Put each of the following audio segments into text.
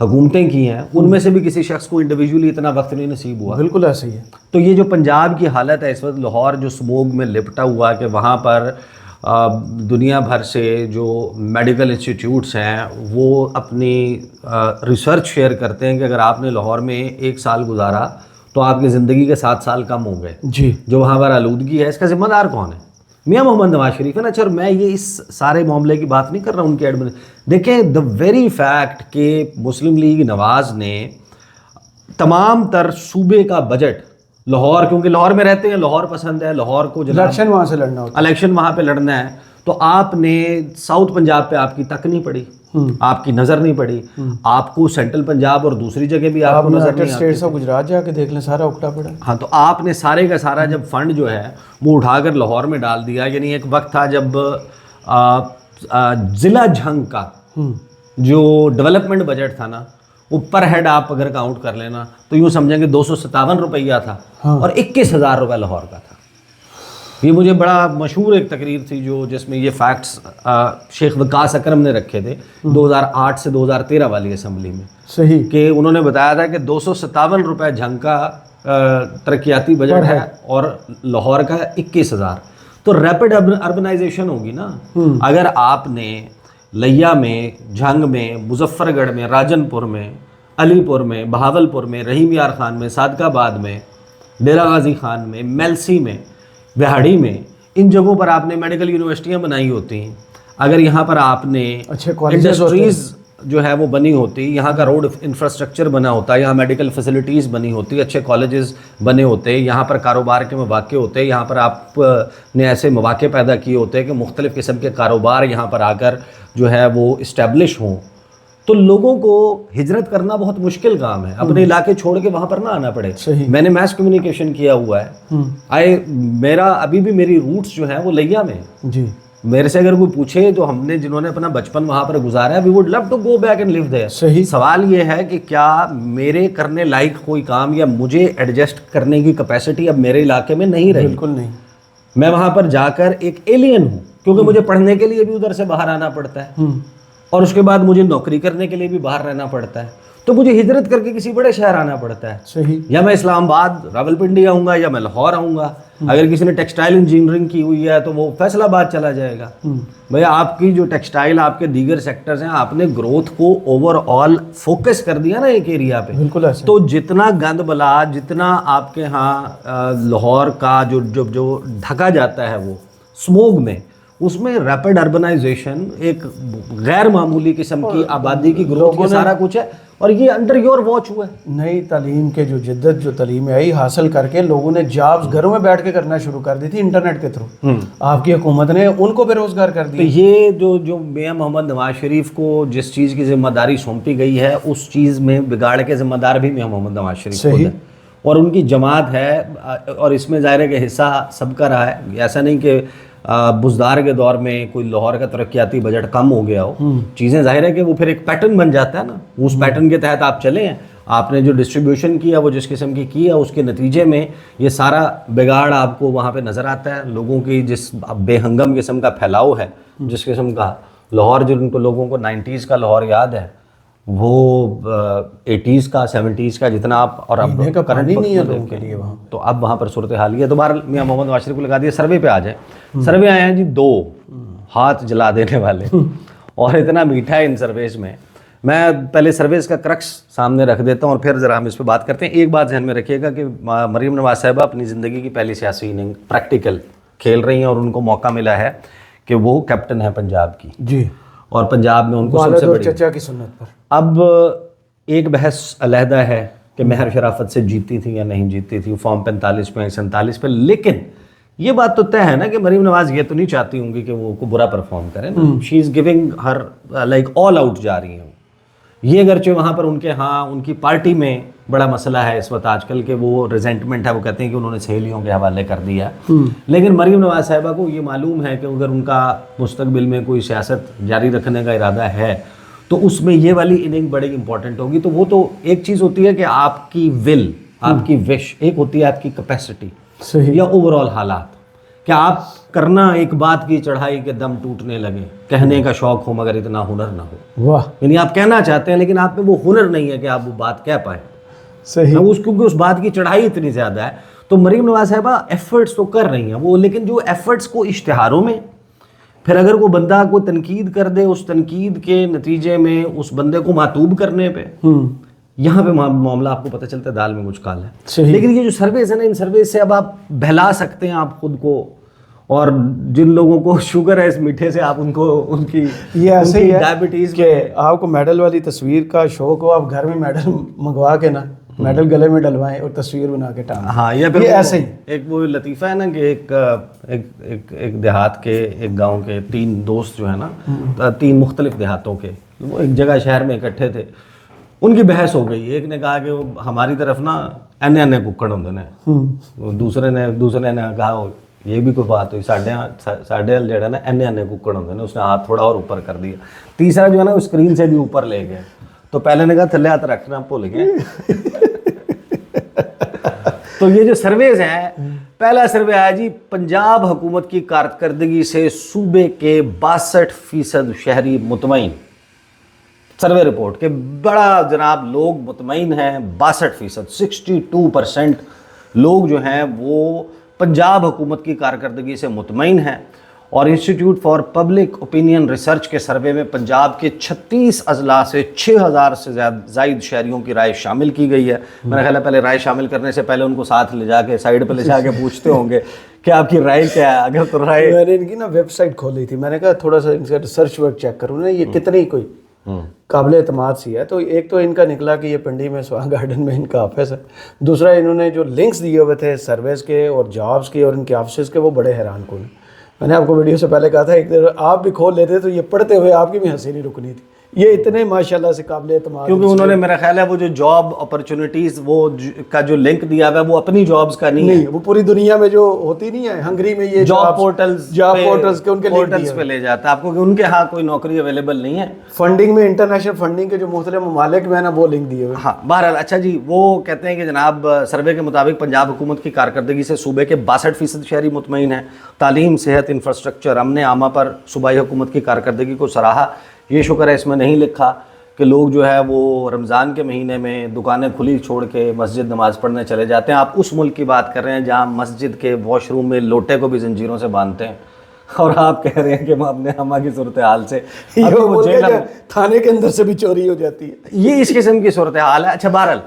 حکومتیں کی ہیں ان میں سے بھی کسی شخص کو انڈیویجولی اتنا وقت نہیں نصیب ہوا. بالکل ایسے ہی ہے. تو یہ جو پنجاب کی حالت ہے اس وقت، لاہور جو سموگ میں لپٹا ہوا کہ وہاں پر دنیا بھر سے جو میڈیکل انسٹیٹیوٹس ہیں وہ اپنی ریسرچ شیئر کرتے ہیں کہ اگر آپ نے لاہور میں 1 سال گزارا تو آپ کی زندگی کے 7 سال کم ہو گئے. جی. جو وہاں پر آلودگی ہے اس کا ذمہ دار کون ہے؟ میاں محمد نواز شریف ہے نا. اچھا میں یہ اس سارے معاملے کی بات نہیں کر رہا ہوں ان کے دیکھیں دا ویری فیکٹ کہ مسلم لیگ نواز نے تمام تر صوبے کا بجٹ لاہور، کیونکہ لاہور میں رہتے ہیں، لاہور پسند ہے، لاہور کو الیکشن وہاں سے لڑنا ہوتا ہے، الیکشن وہاں پہ لڑنا ہے، تو آپ نے ساؤتھ پنجاب پہ آپ کی تک نہیں پڑی، آپ کی نظر نہیں پڑی. آپ کو سینٹرل پنجاب اور دوسری جگہ بھی آپ کو نظر نہیں آتی. اسٹیٹس آف گجرات جا کے دیکھ لیں، سارا اکڑا پڑا. ہاں تو آپ نے سارے کا سارا جب فنڈ جو ہے وہ اٹھا کر لاہور میں ڈال دیا. یعنی ایک وقت تھا جب ضلع جھنگ کا جو ڈیولپمنٹ بجٹ تھا نا وہ پر ہیڈ آپ اگر کاؤنٹ کر لینا تو یوں سمجھیں کہ 257 روپیہ تھا اور 21,000 روپے لاہور کا تھا. یہ مجھے بڑا مشہور ایک تقریر تھی جو جس میں یہ فیکٹس شیخ وقاص اکرم نے رکھے تھے 2008 سے 2013 والی اسمبلی میں. صحیح. کہ انہوں نے بتایا تھا کہ 257 روپے جھنگ کا ترقیاتی بجٹ ہے اور لاہور کا 21,000. تو ریپڈ اربنائزیشن ہوگی نا. اگر آپ نے لیا میں، جھنگ میں، مظفر گڑھ میں، راجن پور میں، علی پور میں، بہاول پور میں، رحیم یار خان میں، صادق آباد میں، ڈیرہ غازی خان میں، میلسی میں، وہاڑی میں، ان جگہوں پر آپ نے میڈیکل یونیورسٹیاں بنائی ہوتی ہیں، اگر یہاں پر آپ نے انڈسٹریز جو ہے وہ بنی ہوتی، یہاں کا روڈ انفراسٹرکچر بنا ہوتا، یہاں میڈیکل فیسلٹیز بنی ہوتی، اچھے کالجز بنے ہوتے، یہاں پر کاروبار کے مواقع ہوتے، یہاں پر آپ نے ایسے مواقع پیدا کیے ہوتے کہ مختلف قسم کے کاروبار یہاں پر آ کر جو ہے وہ اسٹیبلش ہوں، تو لوگوں کو ہجرت کرنا بہت مشکل کام ہے. اپنے علاقے چھوڑ کے وہاں پر نہ آنا پڑے. میں نے میس کمیونیکیشن کیا ہوا ہے، میرا ابھی بھی میری روٹس جو ہیں وہ لیا میں. جی. میرے سے اگر کوئی پوچھے تو ہم نے جنہوں نے اپنا بچپن وہاں پر گزارا ہے، we would love to go back and live there. صحیح. سوال یہ ہے کہ کیا میرے کرنے لائق کوئی کام یا مجھے ایڈجسٹ کرنے کی کیپیسٹی اب میرے علاقے میں نہیں رہی. بالکل نہیں. میں وہاں پر جا کر ایک ایلین ہوں کیونکہ مجھے پڑھنے کے لیے بھی ادھر سے باہر آنا پڑتا ہے اور اس کے بعد مجھے نوکری کرنے کے لیے بھی باہر رہنا پڑتا ہے، تو مجھے ہجرت کر کے کسی بڑے شہر آنا پڑتا ہے. صحیح. یا میں اسلام آباد راولپنڈی آؤں گا یا میں لاہور آؤں گا. اگر کسی نے ٹیکسٹائل انجینئرنگ کی ہوئی ہے تو وہ فیصل آباد چلا جائے گا. بھیا آپ کی جو ٹیکسٹائل، آپ کے دیگر سیکٹرز ہیں، آپ نے گروتھ کو اوور آل فوکس کر دیا نا ایک ایریا پہ. بالکل ایسا. تو جتنا گند بلا، جتنا آپ کے ہاں لاہور کا جو ڈھکا جاتا ہے وہ اسموگ میں، اس میں ریپڈ اربنائزیشن، ایک غیر معمولی قسم کی آبادی کی گروتھ کا سارا کچھ ہے اور یہ انڈر یور واچ ہوا ہے. نئی تعلیم کے جو جدت جو تعلیم آئی حاصل کر کے لوگوں نے جابز گھروں میں بیٹھ کے کرنا شروع کر دی تھی انٹرنیٹ کے تھرو. آپ کی حکومت نے ان کو بے روزگار کر دیا. تو یہ جو میاں محمد نواز شریف کو جس چیز کی ذمہ داری سونپی گئی ہے اس چیز میں بگاڑ کے ذمہ دار بھی میاں محمد نواز شریف خود ہے اور ان کی جماعت ہے. اور اس میں ظاہر ہے کہ حصہ سب کا رہا ہے. ایسا نہیں کہ بزدار کے دور میں کوئی لاہور کا ترقیاتی بجٹ کم ہو گیا ہو. چیزیں ظاہر ہے کہ وہ پھر ایک پیٹرن بن جاتا ہے نا، اس پیٹرن کے تحت آپ چلے ہیں. آپ نے جو ڈسٹریبیوشن کیا وہ جس قسم کی ہے، اس کے نتیجے میں یہ سارا بگاڑ آپ کو وہاں پہ نظر آتا ہے. لوگوں کی جس بے ہنگم قسم کا پھیلاؤ ہے، جس قسم کا لاہور، جن کو لوگوں کو 90s کا لاہور یاد ہے، وہ 80s کا 70s کا جتنا آپ، اور اب کرنٹ نہیں ہے لوگوں کے لیے وہاں، تو اب وہاں پر صورتحال یہ ہے. تو بہرحال میاں محمد نواز شریف کو لگا دیا. سروے پہ آ جائیں. سروے آئے ہیں جی 2 ہاتھ جلا دینے والے اور اتنا میٹھا ہے ان سرویز میں. میں پہلے سرویز کا کرکس سامنے رکھ دیتا ہوں اور پھر ذرا ہم اس پہ بات کرتے ہیں. ایک بات ذہن میں رکھیے گا کہ مریم نواز صاحبہ اپنی زندگی کی پہلی سیاسی اننگ پریکٹیکل کھیل رہی ہیں اور ان کو موقع ملا ہے کہ وہ کیپٹن ہے پنجاب کی. جی. اور پنجاب میں ان کو سب سے بڑی چچا کی سنت پر. اب ایک بحث علیحدہ ہے کہ مہر شرافت سے جیتی تھی یا نہیں جیتی تھی، فارم 45 پہ 47 پہ، لیکن یہ بات تو طے ہے نا کہ مریم نواز یہ تو نہیں چاہتی ہوں گی کہ وہ کو برا پرفارم کرے نا. She is giving her like all out جا رہی ہیں. یہ اگرچہ وہاں پر ان کے ہاں ان کی پارٹی میں بڑا مسئلہ ہے اس وقت آج کل کہ وہ ریزنٹمنٹ ہے، وہ کہتے ہیں کہ انہوں نے سہیلیوں کے حوالے کر دیا. لیکن مریم نواز صاحبہ کو یہ معلوم ہے کہ اگر ان کا مستقبل میں کوئی سیاست جاری رکھنے کا ارادہ ہے تو اس میں یہ والی اننگ بڑی امپورٹنٹ ہوگی. تو وہ تو ایک چیز ہوتی ہے کہ آپ کی ول، آپ کی وش، ایک ہوتی ہے آپ کی کیپیسٹی یا اوور آل حالات. کہ آپ کرنا ایک بات کی چڑھائی کے دم ٹوٹنے لگے، کہنے کا شوق ہو مگر اتنا ہنر نہ ہو. واہ یعنی آپ کہنا چاہتے ہیں لیکن آپ میں وہ ہنر نہیں ہے کہ آپ وہ بات کہہ پائیں. صحیح. کیونکہ اس بات کی چڑھائی اتنی زیادہ ہے. تو مریم نواز صاحبہ ایفرٹس تو کر رہی ہیں وہ، لیکن جو ایفرٹس کو اشتہاروں میں، پھر اگر کوئی بندہ کو تنقید کر دے، اس تنقید کے نتیجے میں اس بندے کو معتوب کرنے پہ، یہاں پہ معاملہ آپ کو پتہ چلتا ہے دال میں کچھ کال ہے. صحیح. لیکن یہ جو سرویز ہیں نا، ان سرویز سے اب آپ بہلا سکتے ہیں آپ خود کو، اور جن لوگوں کو شوگر ہے اس میٹھے سے آپ ان کو ان کی یہ ایسے ہی ہے ڈائبٹیز کہ آپ کو میڈل والی تصویر کا شوق ہو، آپ گھر میں میڈل منگوا کے نا میڈل گلے میں ڈلوائیں اور تصویر بنا کے ٹانگیں. ہاں، یا پھر یہ ایسے ہی ایک وہ لطیفہ ہے نا کہ ایک دیہات کے، ایک گاؤں کے 3 دوست جو ہے نا، 3 مختلف دیہاتوں کے، وہ ایک جگہ شہر میں اکٹھے تھے. ان کی بحث ہو گئی. ایک نے کہا کہ ہماری طرف نا اینے ککڑ ہوندے نے، دوسرے نے کہا یہ بھی کوئی بات ہوئی، ساڈے جڑا نا اینے ککڑ ہوندے نے. اس نے ہاتھ تھوڑا اور اوپر کر دیا. تیسرا جو ہے نا وہ اسکرین سے بھی اوپر لے گیا. تو پہلے نے کہا تھلے ہاتھ رکھنا بھول گئے. تو یہ جو سرویز ہیں، پہلا سروے آیا جی، پنجاب حکومت کی کارکردگی سے صوبے کے 62% شہری مطمئن. سروے رپورٹ کہ بڑا جناب لوگ مطمئن ہیں، 62%، 62% لوگ جو ہیں وہ پنجاب حکومت کی کارکردگی سے مطمئن ہیں. اور institute for public opinion research کے سروے میں پنجاب کے 36 اضلاع سے 6000 سے زائد شہریوں کی رائے شامل کی گئی ہے. میرا خیال ہے پہلے رائے شامل کرنے سے پہلے ان کو ساتھ لے جا کے سائڈ پہ لے جا کے پوچھتے ہوں گے کہ آپ کی رائے کیا ہے. اگر تو رائے، میں نے ان کی نا ویب سائٹ کھولی تھی، میں نے کہا تھوڑا سا ان کا ریسرچ ورک چیک کروں نا، یہ کتنی کوئی قابل اعتماد سی ہے. تو ایک تو ان کا نکلا کہ یہ پنڈی میں سواں گارڈن میں ان کا آفس ہے. دوسرا انہوں نے جو لنکس دیے ہوئے تھے سرویز کے اور جابس کے اور ان کے آفسز کے، وہ بڑے حیران کن. میں نے آپ کو ویڈیو سے پہلے کہا تھا ایک دیر آپ بھی کھول لیتے تو یہ پڑھتے ہوئے آپ کی بھی ہنسی نہیں رکنی تھی. یہ اتنے ماشاءاللہ سے قابل اعتماد، کیونکہ انہوں نے میرا خیال ہے وہ جو جاب اپرچونیٹیز وہ کا جو لنک دیا ہوا ہے وہ اپنی جابز کا نہیں ہے، وہ پوری دنیا میں جو ہوتی نہیں ہے، ہنگری میں یہ جاب پورٹلز کے ان کے پورٹلز پہ لے جاتا ہے آپ کو کہ ان کے ہاں کوئی نوکری اویلیبل نہیں ہے. فنڈنگ میں، انٹرنیشنل فنڈنگ کے جو مختلف ممالک میں نا وہ لنک دیے ہوئے. ہاں بہرحال اچھا جی، وہ کہتے ہیں کہ جناب سروے کے مطابق پنجاب حکومت کی کارکردگی سے صوبے کے 62% شہری مطمئن ہیں. تعلیم، صحت، انفراسٹرکچر، امن عامہ پر صوبائی حکومت کی کارکردگی کو سراہا. یہ شکر ہے اس میں نہیں لکھا کہ لوگ جو ہے وہ رمضان کے مہینے میں دکانیں کھلی چھوڑ کے مسجد نماز پڑھنے چلے جاتے ہیں. آپ اس ملک کی بات کر رہے ہیں جہاں مسجد کے واش روم میں لوٹے کو بھی زنجیروں سے باندھتے ہیں، اور آپ کہہ رہے ہیں کہ ہم اپنے ہمہ کی صورتحال سے تھانے کے اندر سے بھی چوری ہو جاتی ہے. یہ اس قسم کی صورتحال ہے. اچھا بہرحال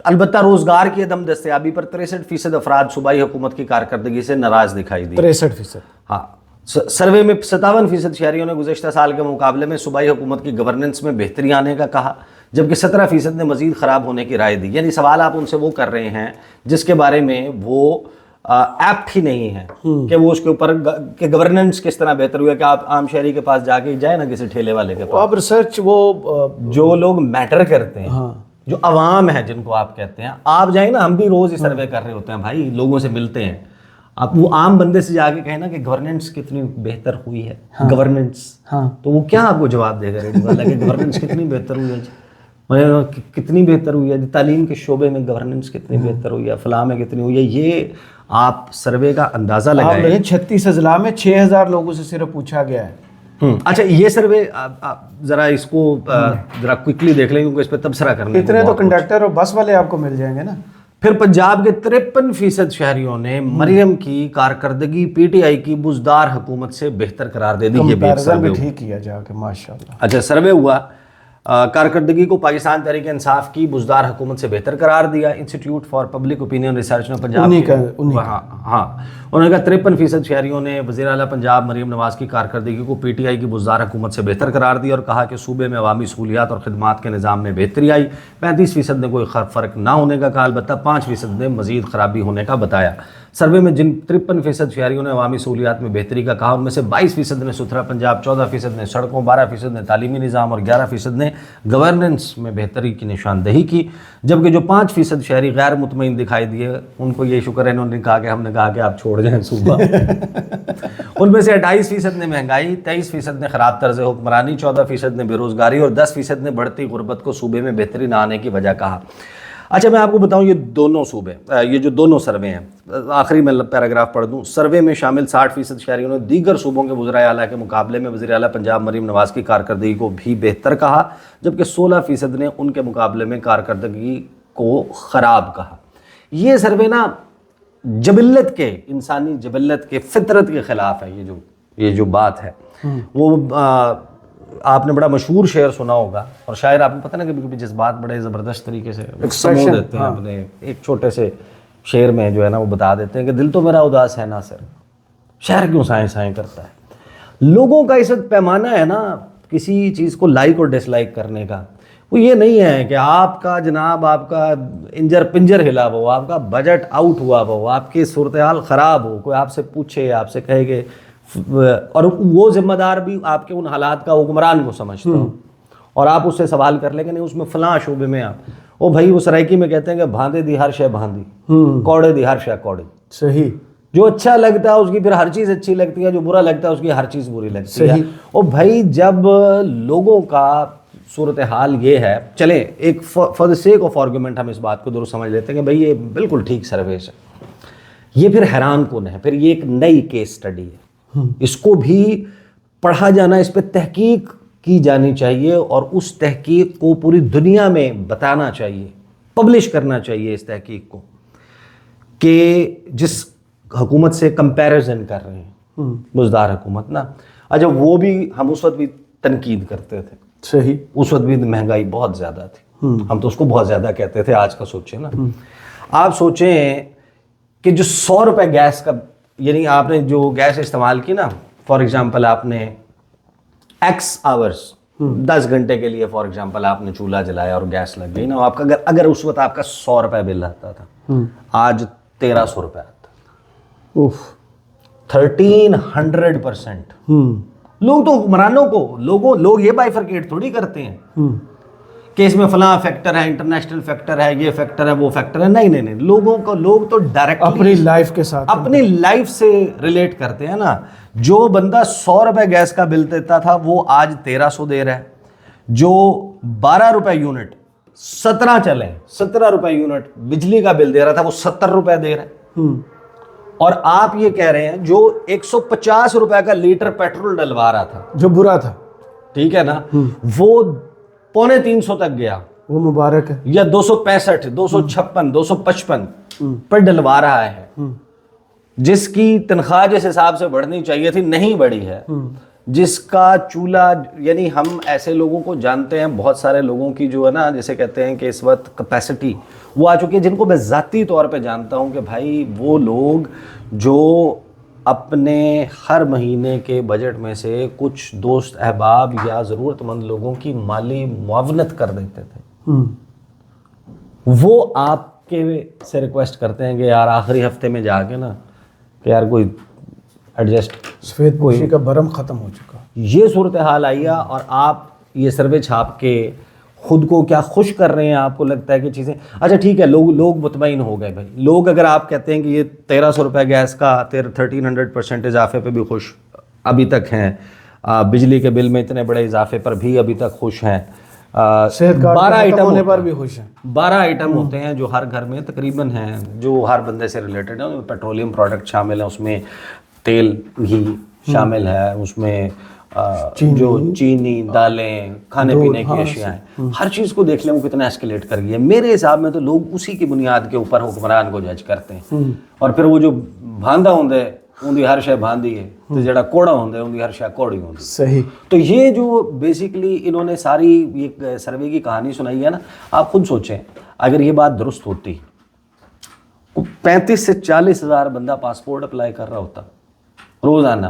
البتہ روزگار کی عدم دستیابی پر 63% افراد صوبائی حکومت کی کارکردگی سے ناراض دکھائی دی. 63%. ہاں، سروے میں 57% شہریوں نے گزشتہ سال کے مقابلے میں صوبائی حکومت کی گورننس میں بہتری آنے کا کہا، جبکہ 17% نے مزید خراب ہونے کی رائے دی. یعنی سوال آپ ان سے وہ کر رہے ہیں جس کے بارے میں وہ ایپٹ ہی نہیں ہے کہ وہ اس کے اوپر کہ گورننس کس طرح بہتر ہوا. کہ آپ عام شہری کے پاس جا کے جائیں نا کسی ٹھیلے والے کے پاس، آپ ریسرچ وہ جو لوگ میٹر کرتے ہیں، جو عوام ہے جن کو آپ کہتے ہیں، آپ جائیں نا، ہم بھی روز ہی سروے کر رہے ہوتے ہیں بھائی، لوگوں سے ملتے ہیں. آپ وہ عام بندے سے جا کے کہیں نا کہ گورننس کتنی بہتر ہوئی ہے، گورننس، تو وہ کیا آپ کو جواب دے گا ریڈیو والا کہ گورننس کتنی بہتر ہوئی ہے جی، کتنی بہتر ہوئی ہے جی، تعلیم کے شعبے میں گورننس کتنی بہتر ہوئی ہے، فلاں میں کتنی ہوئی ہے. یہ آپ سروے کا اندازہ لگائیں. 36 اضلاع میں 6000 لوگوں سے صرف پوچھا گیا ہے. اچھا یہ سروے ذرا اس کو ذرا کوئکلی دیکھ لیں کیونکہ اس پہ تبصرہ کرنے اتنے تو کنڈکٹر اور بس والے آپ کو مل جائیں گے نا. پھر پنجاب کے 53% شہریوں نے مریم کی کارکردگی پی ٹی آئی کی بزدار حکومت سے بہتر قرار دے دی. یہ بھی ایک سروے ہوا. ٹھیک کیا جا کے ماشاءاللہ. اچھا سروے ہوا، کارکردگی کو پاکستان تحریک انصاف کی بزدار حکومت سے بہتر قرار دیا. Institute for public opinion research نے پنجاب ہاں انہوں نے کہا 53% شہریوں نے وزیر اعلیٰ پنجاب مریم نواز کی کارکردگی کو پی ٹی آئی کی بزدار حکومت سے بہتر قرار دیا، اور کہا کہ صوبے میں عوامی سہولیات اور خدمات کے نظام میں بہتری آئی. 35% نے کوئی فرق نہ ہونے کا کہا، البتہ 5% نے مزید خرابی ہونے کا بتایا. سروے میں جن 53% شہریوں نے عوامی سہولیات میں بہتری کا کہا، ان میں سے 22% نے ستھرا پنجاب، 14% نے سڑکوں، 12% نے تعلیمی نظام اور 11% نے گورننس میں بہتری کی نشاندہی کی. جبکہ جو 5% شہری غیر مطمئن دکھائی دیے، ان کو یہ شکر ہے انہوں نے کہا کہ ہم نے کہا کہ آپ چھوڑ جائیں صوبہ. ان میں سے 28% نے مہنگائی، 23% نے خراب طرز حکمرانی، 14% نے بے روزگاری اور 10% نے بڑھتی غربت کو صوبے میں بہتری نہ آنے کی وجہ کہا. اچھا میں آپ کو بتاؤں یہ دونوں صوبے یہ جو دونوں سروے ہیں آخری میں پیراگراف پڑھ دوں. سروے میں شامل 60% شہریوں نے دیگر صوبوں کے وزرائے اعلیٰ کے مقابلے میں وزیر اعلیٰ پنجاب مریم نواز کی کارکردگی کو بھی بہتر کہا, جبکہ 16% نے ان کے مقابلے میں کارکردگی کو خراب کہا. یہ سروے نا جبلت کے, انسانی جبلت کے, فطرت کے خلاف ہے. یہ جو بات ہے وہ آپ نے بڑا مشہور شعر سنا ہوگا, اور شاعر آپ کو پتہ نا کبھی کبھی جذبات بڑے زبردست طریقے سے سمو دیتے ہیں اپنے ایک چھوٹے سے شعر میں جو ہے نا وہ بتا دیتے ہیں کہ دل تو میرا اداس ہے ناصر, شعر کیوں سائیں سائیں کرتا ہے. لوگوں کا اس وقت پیمانہ ہے نا کسی چیز کو لائک اور ڈس لائک کرنے کا, وہ یہ نہیں ہے کہ آپ کا جناب آپ کا انجر پنجر ہلا ہوا ہو, آپ کا بجٹ آؤٹ ہوا ہو, آپ کی صورتحال خراب ہو, کوئی آپ سے پوچھے, آپ سے کہے کہ, اور وہ ذمہ دار بھی آپ کے ان حالات کا حکمران کو سمجھتا ہوں, اور آپ اس سے سوال کر لیں کہ نہیں اس میں فلاں شعبے میں آپ او بھائی وہ سرائکی میں کہتے ہیں کہ بھاندے دی ہر شے بھاندی, کوڑے دی ہر شے کوڑی. صحیح. جو اچھا لگتا ہے اس کی پھر ہر چیز اچھی لگتی ہے, جو برا لگتا ہے اس کی ہر چیز بری لگتی ہے. اور بھائی جب لوگوں کا صورتحال یہ ہے, چلیں ایک for the sake of argument ہم اس بات کو درست سمجھ لیتے ہیں کہ بھائی یہ بالکل ٹھیک سروس ہے, یہ پھر حیران کن ہے, پھر یہ ایک نئی کیس سٹڈی ہے, اس کو بھی پڑھا جانا, اس پہ تحقیق کی جانی چاہیے, اور اس تحقیق کو پوری دنیا میں بتانا چاہیے, پبلش کرنا چاہیے اس تحقیق کو, کہ جس حکومت سے کمپیریزن کر رہے ہیں بزدار حکومت نا. اچھا وہ بھی ہم اس وقت بھی تنقید کرتے تھے. صحیح. اس وقت بھی مہنگائی بہت زیادہ تھی, ہم تو اس کو بہت زیادہ کہتے تھے. آج کا سوچیں نا, آپ سوچیں کہ جو 100 روپے گیس کا, یعنی آپ نے جو گیس استعمال کی نا, فار ایگزامپل آپ نے ایکس آورس 10 گھنٹے کے لیے فار ایگزامپل آپ نے چولہا جلایا اور گیس لگ گئی نا, آپ کا اگر اس وقت آپ کا 100 روپے بل آتا تھا, آج 1300 روپے آتا. 1300%. لوگ تو حکمرانوں کو لوگ یہ بائیفرکیٹ تھوڑی کرتے ہیں کہ اس میں فلاں فیکٹر ہے, انٹرنیشنل فیکٹر ہے, یہ فیکٹر ہے, وہ فیکٹر ہے. نہیں, لوگ تو ڈائریکٹ اپنی لائف کے ساتھ, اپنی لائف سے ریلیٹ کرتے ہیں نا. جو بندہ 100 روپے گیس کا بل دیتا تھا وہ آج 1300 دے رہا ہے. جو 12 روپے یونٹ 17 روپے یونٹ بجلی کا بل دے رہا تھا وہ 70 روپے دے رہا ہے. اور آپ یہ کہہ رہے ہیں جو 150 روپے کا لیٹر پیٹرول ڈلوا رہا تھا, جو برا تھا, ٹھیک ہے نا, وہ 250 تک گیا, وہ مبارک ہے, یا 265 256 255 پر ڈلوا رہا ہے, جس کی تنخواہ جس حساب سے بڑھنی چاہیے تھی نہیں بڑھی ہے, جس کا چولہا, یعنی ہم ایسے لوگوں کو جانتے ہیں, بہت سارے لوگوں کی جو ہے نا جیسے کہتے ہیں کہ اس وقت کیپیسٹی وہ آ چکی ہے, جن کو میں ذاتی طور پہ جانتا ہوں کہ بھائی وہ لوگ جو اپنے ہر مہینے کے بجٹ میں سے کچھ دوست احباب یا ضرورت مند لوگوں کی مالی معاونت کر دیتے تھے, وہ آپ کے سے ریکویسٹ کرتے ہیں کہ یار آخری ہفتے میں جا کے نا کہ یار کوئی ایڈجسٹ, سفید پوشی کا برم ختم ہو چکا. یہ صورتحال آئی ہے, اور آپ یہ سروے چھاپ کے خود کو کیا خوش کر رہے ہیں. آپ کو لگتا ہے کہ چیزیں اچھا ٹھیک ہے, لوگ مطمئن ہو گئے بھائی. لوگ اگر آپ کہتے ہیں کہ یہ 1300 روپے گیس کا 1300% اضافے پہ بھی خوش ابھی تک ہیں, بجلی کے بل میں اتنے بڑے اضافے پر بھی ابھی تک خوش ہیں, 12 آئٹم ہونے پر بھی خوش ہیں. 12 آئٹم ہوتے ہیں جو ہر گھر میں تقریباً ہیں, جو ہر بندے سے ریلیٹڈ ہیں. پیٹرولیم پروڈکٹ شامل ہیں, اس میں تیل گھی شامل ہے, اس میں جو چینی, دالیں, کھانے پینے کی اشیاء ہیں, ہر چیز کو دیکھ لیں وہ کتنا ایسکیلیٹ کر گئی ہے. میرے حساب میں تو لوگ اسی کی بنیاد کے اوپر حکمران کو جج کرتے ہیں, اور پھر وہ جو بھاندا ہوندے اندی ہر شے بھاندی ہے, تو جڑا کوڑا ہوندے اندی ہر شے کوڑی ہوندی. صحیح. تو یہ جو بیسیکلی انہوں نے ساری یہ سروے کی کہانی سنائی ہے نا, آپ خود سوچیں اگر یہ بات درست ہوتی, 35 سے 40 ہزار بندہ پاسپورٹ اپلائی کر رہا ہوتا روزانہ,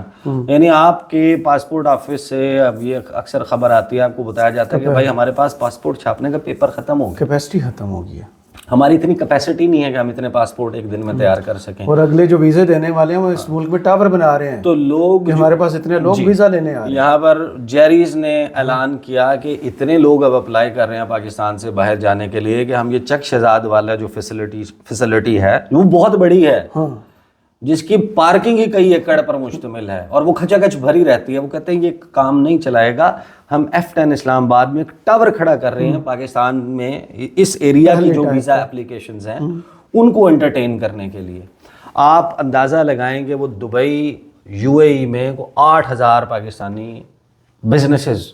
یعنی آپ کے پاسپورٹ آفس سے اب یہ اکثر خبر آتی ہے, آپ کو بتایا جاتا ہے کہ بھائی ہمارے پاس پاسپورٹ چھاپنے کا پیپر ختم ہو گیا, کیپیسٹی ختم ہو گئی ہے, ہماری اتنی کیپیسٹی نہیں ہے کہ ہم اتنے پاسپورٹ ایک دن میں تیار کر سکیں. اور اگلے جو ویزے دینے والے ہیں وہ اس ملک میں ٹاور بنا رہے ہیں, تو لوگ ہمارے پاس اتنے لوگ ویزا لینے آ رہے ہیں. یہاں پر جیریز نے اعلان کیا کہ اتنے لوگ اب اپلائی کر رہے ہیں پاکستان سے باہر جانے کے لیے کہ ہم یہ چک شہزاد والا جو فیسلٹی ہے وہ بہت بڑی ہے, جس کی پارکنگ ہی کئی ایکڑ پر مشتمل ہے اور وہ کھچا کھچ بھری رہتی ہے. وہ کہتے ہیں یہ کام نہیں چلائے گا, ہم F10 اسلام آباد میں ایک ٹاور کھڑا کر رہے ہیں پاکستان میں اس ایریا کی جو ویزا اپلیکیشنز ہیں ان کو انٹرٹین کرنے کے لیے. آپ اندازہ لگائیں گے وہ دبئی UAE میں 8,000 پاکستانی بزنسز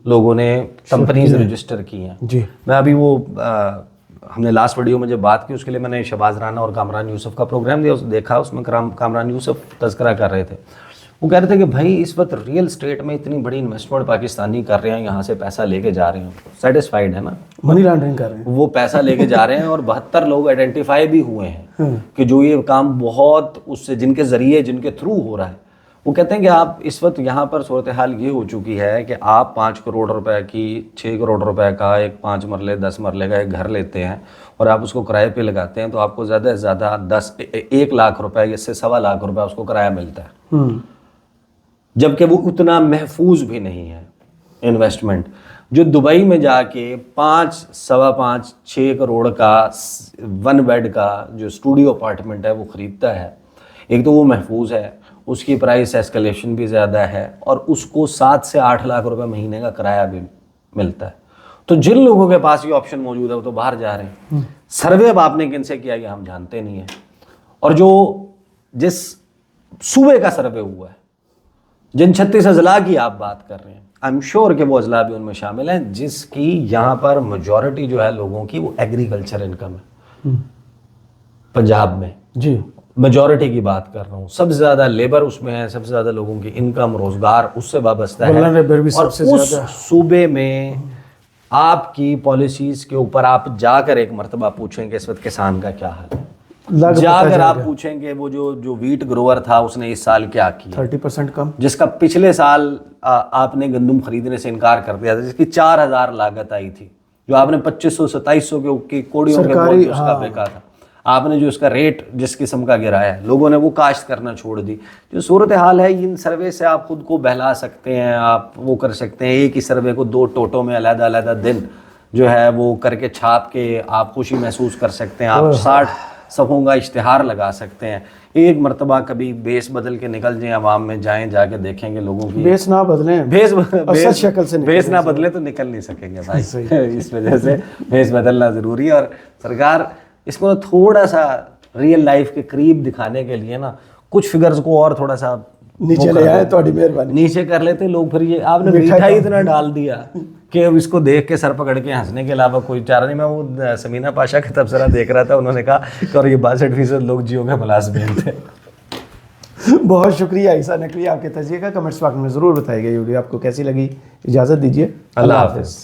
لوگوں نے کمپنیز رجسٹر کی ہیں. جی میں ابھی وہ ہم نے لاسٹ ویڈیو میں جب بات کی اس کے لیے میں نے شہباز رانا اور کامران یوسف کا پروگرام دیکھا, اس میں کامران یوسف تذکرہ کر رہے تھے. وہ کہہ رہے تھے کہ بھائی اس وقت ریئل اسٹیٹ میں اتنی بڑی انویسٹمنٹ پاکستانی کر رہے ہیں, یہاں سے پیسہ لے کے جا رہے ہیں, سیٹسفائیڈ ہے نا, منی لانڈرنگ کر رہے ہیں, وہ پیسہ لے کے جا رہے ہیں. اور 72 لوگ آئیڈینٹیفائی بھی ہوئے ہیں کہ جو یہ کام بہت اس سے جن کے ذریعے جن کے تھرو ہو رہا ہے. وہ کہتے ہیں کہ آپ اس وقت یہاں پر صورتحال یہ ہو چکی ہے کہ آپ 5 کروڑ روپے کی 6 کروڑ روپے کا ایک 5 مرلے 10 مرلے کا ایک گھر لیتے ہیں اور آپ اس کو کرائے پہ لگاتے ہیں تو آپ کو زیادہ سے زیادہ 1 لاکھ روپے یا سے 1.25 لاکھ روپے اس کو کرایہ ملتا ہے, جبکہ وہ اتنا محفوظ بھی نہیں ہے انویسٹمنٹ. جو دبئی میں جا کے 5 سوا 5 6 کروڑ کا 1 بیڈ کا جو اسٹوڈیو اپارٹمنٹ ہے وہ خریدتا ہے, ایک تو وہ محفوظ ہے, اس کی پرائس ایسکلیشن بھی زیادہ ہے اور اس کو 7 سے 8 لاکھ روپے مہینے کا کرایہ بھی ملتا ہے. تو جن لوگوں کے پاس یہ آپشن موجود ہے وہ تو باہر جا رہے ہیں. سروے اب آپ نے کن سے کیا یہ ہم جانتے نہیں ہیں, اور جو جس صوبے کا سروے ہوا ہے, جن 36 اضلاع کی آپ بات کر رہے ہیں, آئی ایم شیور کہ وہ اضلاع بھی ان میں شامل ہیں جس کی یہاں پر میجورٹی جو ہے لوگوں کی وہ ایگریکلچر انکم ہے. پنجاب میں جی میجورٹی کی بات کر رہا ہوں, سب سے زیادہ لیبر اس میں ہے, سب سے زیادہ لوگوں کی انکم روزگار اس سے وابستہ ہے. اور اس صوبے میں آپ کی پالیسیز کے اوپر آپ جا کر ایک مرتبہ پوچھیں کہ اس وقت کسان کا کیا حال ہے, جا کر آپ پوچھیں کہ وہ جو ویٹ گروور تھا اس نے اس سال کیا کیا, 30% کم, جس کا پچھلے سال آپ نے گندم خریدنے سے انکار کر دیا تھا, جس کی 4,000 لاگت آئی تھی, جو آپ نے 2500-2700 کی کوڑیوں کے بول کے اس کا بیکا تھا, آپ نے جو اس کا ریٹ جس قسم کا گرایا ہے, لوگوں نے وہ کاشت کرنا چھوڑ دی. جو صورتحال ہے ان سروے سے آپ خود کو بہلا سکتے ہیں, آپ وہ کر سکتے ہیں, ایک ہی سروے کو 2 ٹوٹوں میں علیحدہ علیحدہ دن جو ہے وہ کر کے چھاپ کے آپ خوشی محسوس کر سکتے ہیں, آپ 60 صفحوں کا اشتہار لگا سکتے ہیں. ایک مرتبہ کبھی بیس بدل کے نکل جائیں, عوام میں جائیں, جا کے دیکھیں گے لوگوں کی بیس نہ بدلیں, بیس نہ بدلے تو نکل نہیں سکیں گے بھائی. اس وجہ سے بیس بدلنا ضروری ہے. اور سرکار اس کو تھوڑا سا ریئل لائف کے قریب دکھانے کے لیے نا کچھ فگرز کو اور تھوڑا سا نیچے لے آئے, تھوڑی مہربانی, نیچے کر لیتے لوگ. پھر یہ آپ نے میٹھا ہی اتنا ڈال دیا کہ اس کو دیکھ کے سر پکڑ کے ہنسنے کے علاوہ کوئی چارہ نہیں. میں وہ سمینہ پاشا کا تبصرہ دیکھ رہا تھا, انہوں نے کہا کہ اور یہ 62% لوگ جیو کے ملازمین تھے. بہت شکریہ عیسیٰ نقوی, آپ کے تجزیے کا کمنٹس باکس میں ضرور بتائیے گا. یہ ویڈیو آپ کو کیسی لگی, اجازت دیجیے, اللہ حافظ.